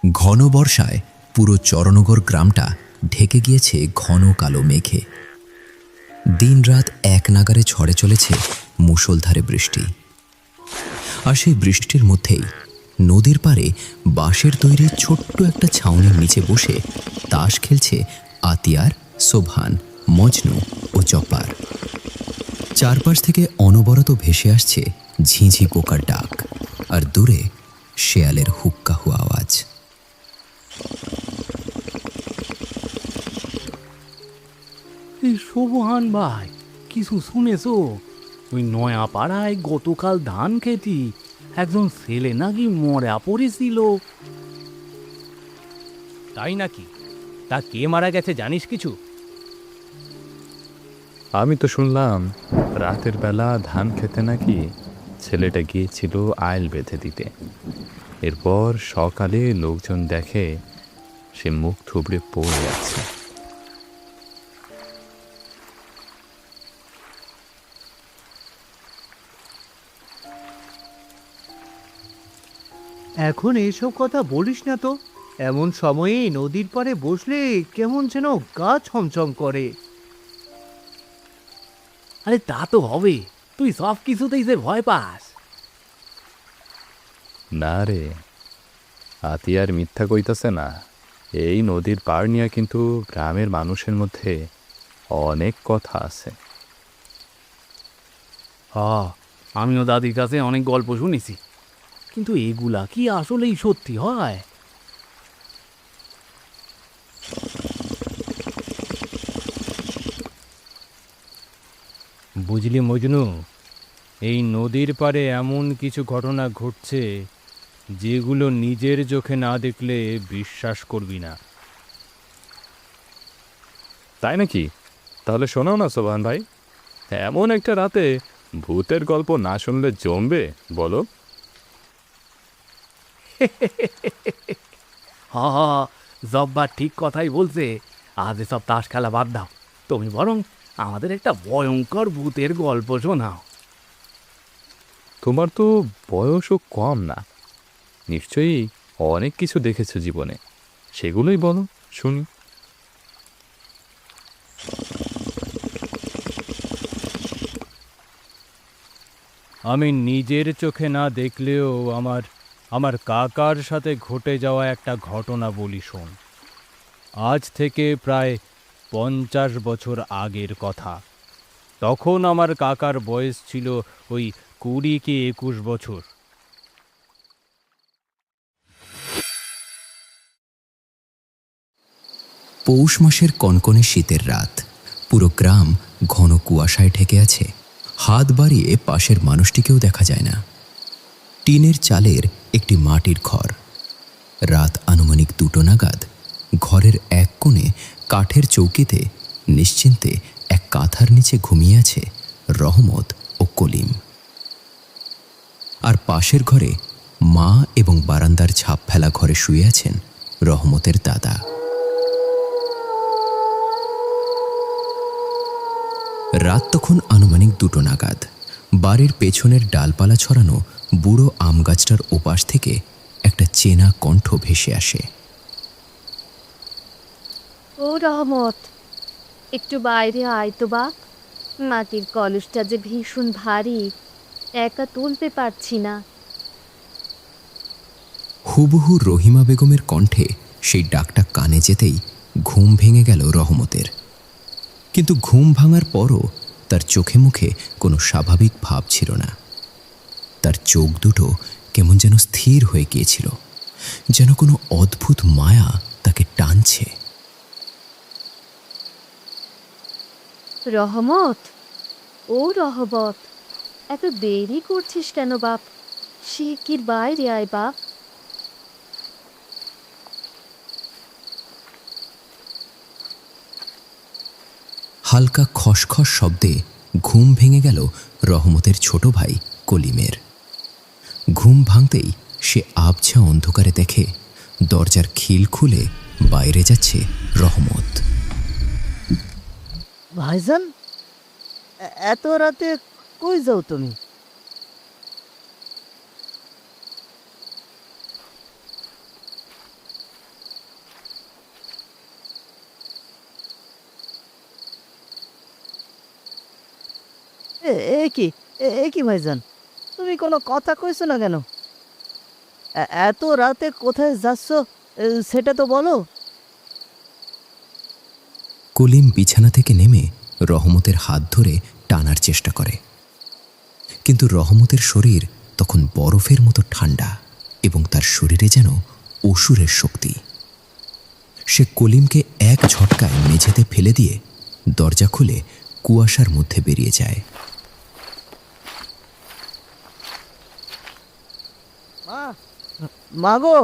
ঘন বর্ষায় পুরো চরনগর গ্রামটা ঢেকে গিয়েছে ঘন কালো মেঘে। দিনরাত এক নাগারে ঝরে চলেছে মুষলধারে বৃষ্টি। আর সেই বৃষ্টির মধ্যেই নদীর পাড়ে বাঁশের তৈরি ছোট্ট একটা ছাউনির নিচে বসে তাস খেলছে আতিয়ার, সোবহান, মজনু ও জব্বার। চারপাশ থেকে অনবরত ভেসে আসছে ঝিঁঝি পোকার ডাক, আর দূরে শেয়ালের হুক্কাহু আওয়াজ। এই সোবহান ভাই, কিছু শুনেছো? ওই নয়া পাড়ায় গতকাল ধান খেতি একজন ছেলে নাকি মরা পড়েছিল। তাই নাকি? তা কে মারা গেছে জানিস কিছু? আমি তো শুনলাম রাতের বেলা ধান খেতে নাকি ছেলেটা গিয়েছিল আইল বেঁধে দিতে। এরপর সকালে লোকজন দেখে সে মুখ থুবড়ে পড়ে আছে। এখন এইসব কথা বলিস না তো। এমন সময়ে নদীর পাড়ে বসলে কেমন যেন গা ছমছম করে। আরে তা তো হবে, তুই সব কিছুতেই যে ভয় পাস। না রে, আতিয়ার মিথ্যা কইতাছে না। এই নদীর পাড় নিয়ে কিন্তু গ্রামের মানুষের মধ্যে অনেক কথা আছে। আমিও দাদির কাছে অনেক গল্প শুনেছি, কিন্তু এগুলা কি আসলেই সত্যি হয়? বুঝলি মজনু, এই নদীর পাড়ে এমন কিছু ঘটনা ঘটছে যেগুলো নিজের চোখে না দেখলে বিশ্বাস করবি না। তাই নাকি? তাহলে শোনাও না সোবহান ভাই। এমন একটা রাতে ভূতের গল্প না শুনলে জমবে বলো? জব্বার ঠিক কথাই বলছে। আজ এসব তাস খেলা বাদ দাও, তুমি বরং আমাদের একটা ভয়ঙ্কর ভূতের গল্প শোনাও। তোমার তো বয়সও কম না, নিশ্চয়ই অনেক কিছু দেখেছো জীবনে। সেগুলোই বলো শুনি। আমি নিজের চোখে না দেখলেও আমার আমার কাকার সাথে ঘটে যাওয়া একটা ঘটনা বলি শোন। আজ থেকে প্রায় 50 বছর আগের কথা। তখন আমার কাকার বয়স ছিল ওই 20 কি 21 বছর। পৌষ মাসের কনকনে শীতের রাত। পুরো গ্রাম ঘন কুয়াশায় ঢেকে আছে। হাত বাড়িয়ে পাশের মানুষটিকেও দেখা যায় না। টিনের চালের একটি মাটির ঘর। রাত আনুমানিক 2টো নাগাদ ঘরের এক কোণে কাঠের চৌকিতে নিশ্চিন্তে এক কাঁথার নিচে ঘুমিয়ে আছে রহমত ও কলিম। আর পাশের ঘরে মা এবং বারান্দার ছাপ ফেলা ঘরে শুয়ে আছেন রহমতের দাদা। রাত তখন আনুমানিক 2টো নাগাদ। বাড়ির পেছনের ডালপালা ছড়ানো বুড়ো আম গাছটার ওপাশ থেকে একটা চেনা কণ্ঠ ভেসে আসে। ও রহমত, একটু বাইরে আয় তো বাপ। মাটির কলসটা যে ভীষণ ভারী, একা তুলতে পারছি না। হুবহু রহিমা বেগমের কণ্ঠে সেই ডাকটা কানে যেতেই ঘুম ভেঙে গেল রহমতের। কিন্তু ঘুম ভাঙার পরও তার চোখে মুখে কোনো স্বাভাবিক ভাব ছিল না। তার চোখ দুটো কেমন যেন স্থির হয়ে গিয়েছিল, যেন কোনো অদ্ভুত মায়া তাকে টানছে। রহমত, ও রহমত, এত দেরি করছিস কেন বাপ? শিগগির বাইরে আয় বাপ। হালকা খসখস শব্দে ঘুম ভেঙে গেল রহমতের ছোট ভাই কলিমের। ঘুম ভাঙতেই সে আবছা অন্ধকারে দেখে দরজার খিল খুলে বাইরে যাচ্ছে রহমত। ভাইজান, এত রাতে কই যাও তুমি? এ কি এ কি ভাইজান, তুমি কোনো কথা কইছো না কেন? এত রাতে কোথায় যাচ্ছ সেটা তো বলো। কলিম বিছানা থেকে নেমে রহমতের হাত ধরে টানার চেষ্টা করে, কিন্তু রহমতের শরীর তখন বরফের মতো ঠান্ডা এবং তার শরীরে যেন অসুরের শক্তি। সে কলিমকে এক ঝটকায় মেঝেতে ফেলে দিয়ে দরজা খুলে কুয়াশার মধ্যে বেরিয়ে যায়। মা গো,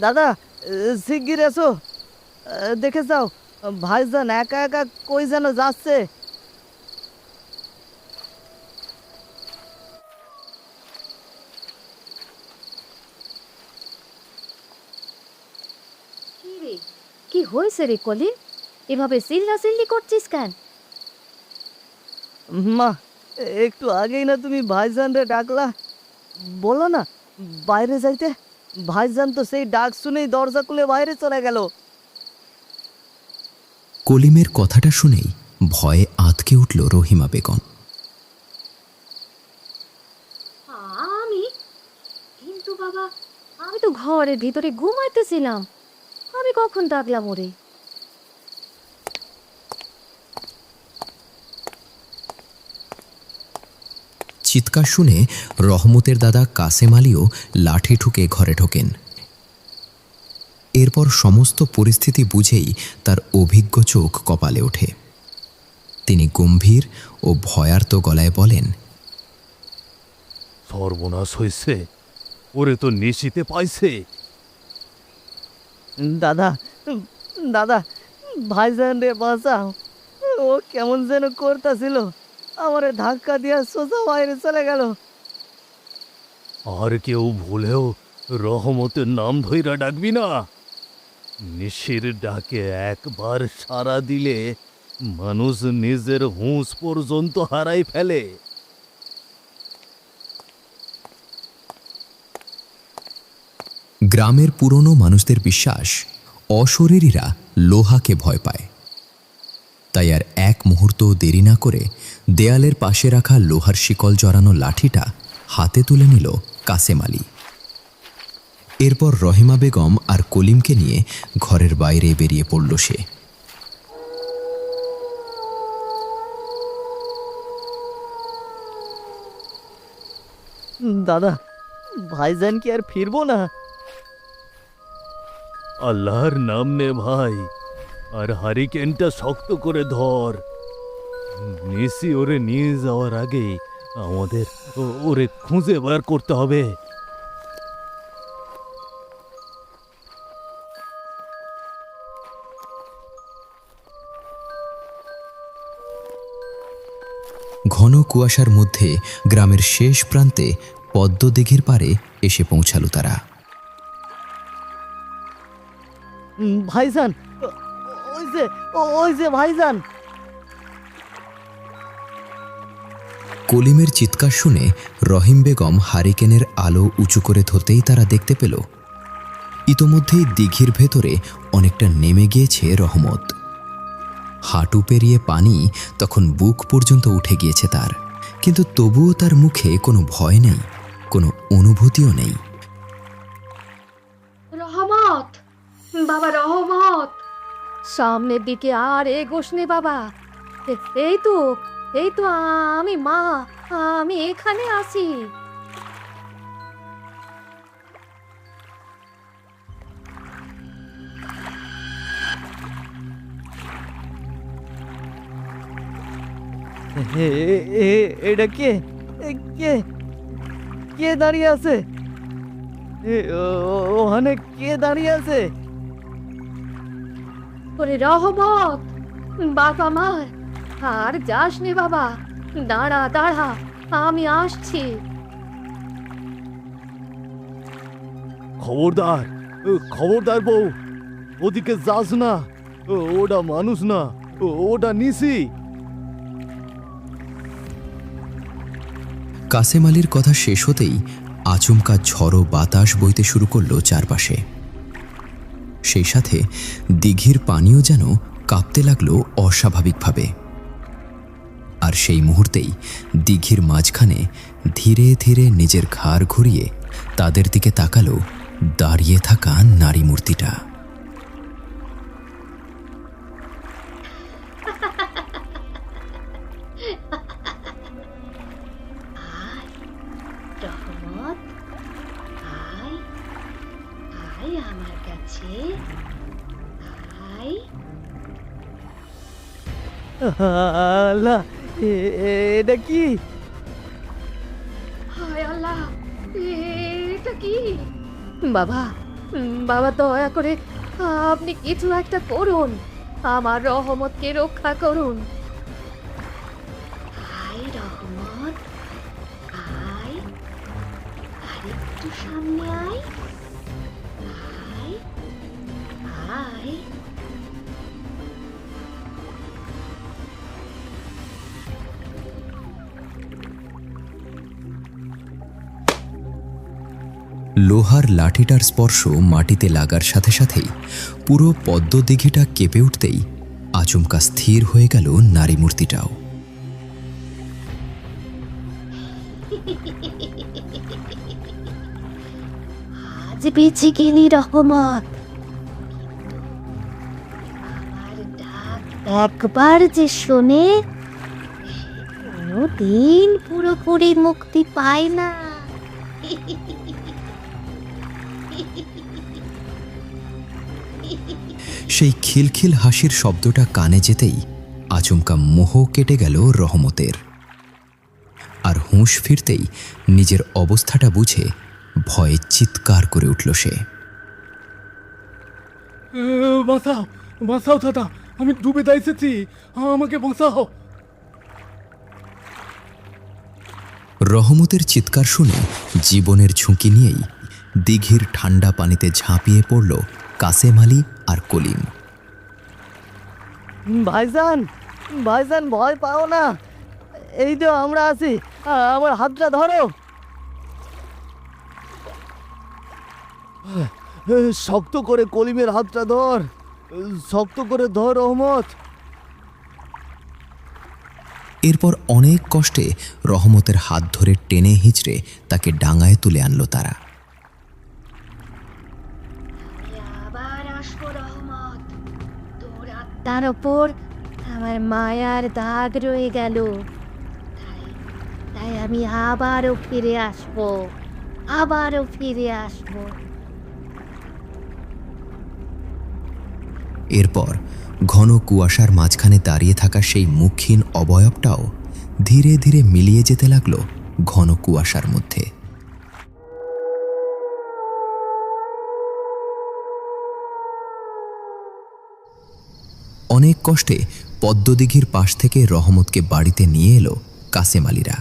দাদা, শিগগির এসো, দেখে যাও ভাইজান একা একা কই যেন যাচ্ছে। কি রে, কি হয়েছে রে কলিম? এভাবে চিল্লাচিল্লি করছিস কেন? মা, একটু আগেই না তুমি ভাইজান রে ডাকলা, বলো না বাইরে যাইতে। ভাইজান তো সেই ডাক শুনেই দরজা খুলে বাইরে চলে গেল। কলিমের কথাটা শুনেই ভয়ে আঁতকে উঠল রহিমা বেগম। আমি? কিন্তু বাবা, আমি তো ঘরের ভিতরে ঘুমাইতেছিলাম, আমি কখন ডাকলাম ওরে? চিৎকার শুনে রহমতের দাদা কাসেম আলীও লাঠি ঠুকে ঘরে ঢোকেন। এরপর সমস্ত পরিস্থিতি বুঝেই তার অভিজ্ঞ চোখ কপালে ওঠে। তিনি গম্ভীর ও ভয়ার্ত গলায় বলেন, সর্বনাশ হয়েছে, ওরে তো নিশিতে পাইছে। দাদা, দাদা, ভাইজান রে বাঁচাও, ও কেমন যেন করতেছিল, আমারে ধাক্কা দিয়া সোজা বাইরে চলে গেল। আর কেউ ভুলেও রহমতের নাম ধইরা ডাকবি না। নিশির ডাকে একবার সাড়া দিলে মানুষ নিজের হুঁশ পর্যন্ত হারাই ফেলে। গ্রামের পুরনো মানুষদের বিশ্বাস অশরীরীরা লোহাকে ভয় পায়। তাই আর এক মুহূর্ত দেরি না করে দেয়ালের পাশে রাখা লোহার শিকল জড়ানো লাঠিটা হাতে তুলে নিল কাসেম আলী। এরপর রহিমা বেগম আর কলিমকে নিয়ে ঘরের বাইরে বেরিয়ে পড়ল সে। দাদা, ভাইজান কি আর ফিরবো না? আল্লাহর নাম নে ভাই, আর হারিকেনটা শক্ত করে ধর। নিশি ওরে নিয়ে যাওয়ার আগে আমাদের ওরে খুঁজে বার করতে হবে। ঘন কুয়াশার মধ্যে গ্রামের শেষ প্রান্তে পদ্মদিঘির পারে এসে পৌঁছালো তারা। ভাইজান, ওই যে ভাইজান। কলিমের চিৎকার শুনে রহিম বেগম হারিকেনের আলো উঁচু করে ধরতেই তারা দেখতে পেল ইতোমধ্যেই দিঘির ভেতরে অনেকটা নেমে গিয়েছে রহমত। হাঁটু পেরিয়ে পানি তখন বুক পর্যন্ত উঠে গিয়েছে তার, কিন্তু তবুও তার মুখে কোনো ভয় নেই, কোনো অনুভূতিও নেই। রহমত, বাবা রহমত, সামনের দিকে আর এগোস নে বাবা। এই তো আমি মা, আমি এখানে আছি। এটা কে কে কে দাঁড়িয়ে আছে? ওখানে কে দাঁড়িয়ে আছে? ওরে রহমত, বাবা মার, আর যাস নে বাবা, দাঁড়া দাঁড়া, আমি আসছি। খবরদার, খবরদার বউ, ওদিকে যাস না। ওটা মানুষ না, ওটা নিশি। কাসেম আলীর কথা শেষ হতেই আচমকা ঝড়ো বাতাস বইতে শুরু করলো চারপাশে। সেই সাথে দিঘির পানিও যেন কাঁপতে লাগলো অস্বাভাবিকভাবে। আর সেই মুহূর্তেই দিঘির মাঝখানে ধীরে ধীরে নিজের ঘাড় ঘুরিয়ে তাদের দিকে তাকালো দাঁড়িয়ে থাকা নারী মূর্তিটা। রহমত, আয় আয় আমার কাছে, আয়। আল্লাহ, এটা কি? হায় আল্লাহ, এটা কি? বাবা, বাবা দয়া করে আপনি কিছু একটা করুন, আমার রহমতকে রক্ষা করুন। আয় রহমত, আয়, আর একটু সামনে আয়, আয় আয়। লোহার লাঠিটার স্পর্শ মাটিতে লাগার সাথে সাথেই পুরো পদ্ম দিঘিটা কেঁপে উঠতেই আচমকা স্থির হয়ে গেল নারী মূর্তিটাও। আজ বেঁচে গেলি রহমত, আমার ডাক একবার যে শোনে কোনোদিন পুরোপুরি মুক্তি পায় না। সেই খিলখিল হাসির শব্দটা কানে যেতেই আচমকা মোহ কেটে গেল রহমতের, আর হুঁশ ফিরতেই নিজের অবস্থাটা বুঝে ভয়ে চিৎকার করে উঠল সে। বাঁচাও, বাঁচাও দাদা, আমি ডুবে যাইতেছি, আমাকে বাঁচাও। রহমতের চিৎকার শুনে জীবনের ঝুঁকি নিয়েই দিঘির ঠান্ডা পানিতে ঝাঁপিয়ে পড়ল কাসেম আলী আর কলিম। ভাইজান, ভাইজান ভয় পাও না, এই তো আমরা আছি, আমার হাতটা ধরো। শক্ত করে কলিমের হাতটা ধর, শক্ত করে ধর রহমত। এরপর অনেক কষ্টে রহমতের হাত ধরে টেনে হিঁচড়ে তাকে ডাঙায় তুলে আনলো তারা। আবার আসবো রহমত, তোর আত্মার ওপর আমার মায়ার দাগ রয়ে গেল, তাই আমি আবারও ফিরে আসবো, আবারও ফিরে আসবো। এরপর ঘন কুয়াশার মাঝখানে দাঁড়িয়ে থাকা সেই মুখহীন অবয়বটাও ধীরে ধীরে মিলিয়ে যেতে লাগলো ঘন কুয়াশার মধ্যে। অনেক কষ্টে পদ্মদিঘির পাশ থেকে রহমতকে বাড়িতে নিয়ে এলো কাসেম আলীরা।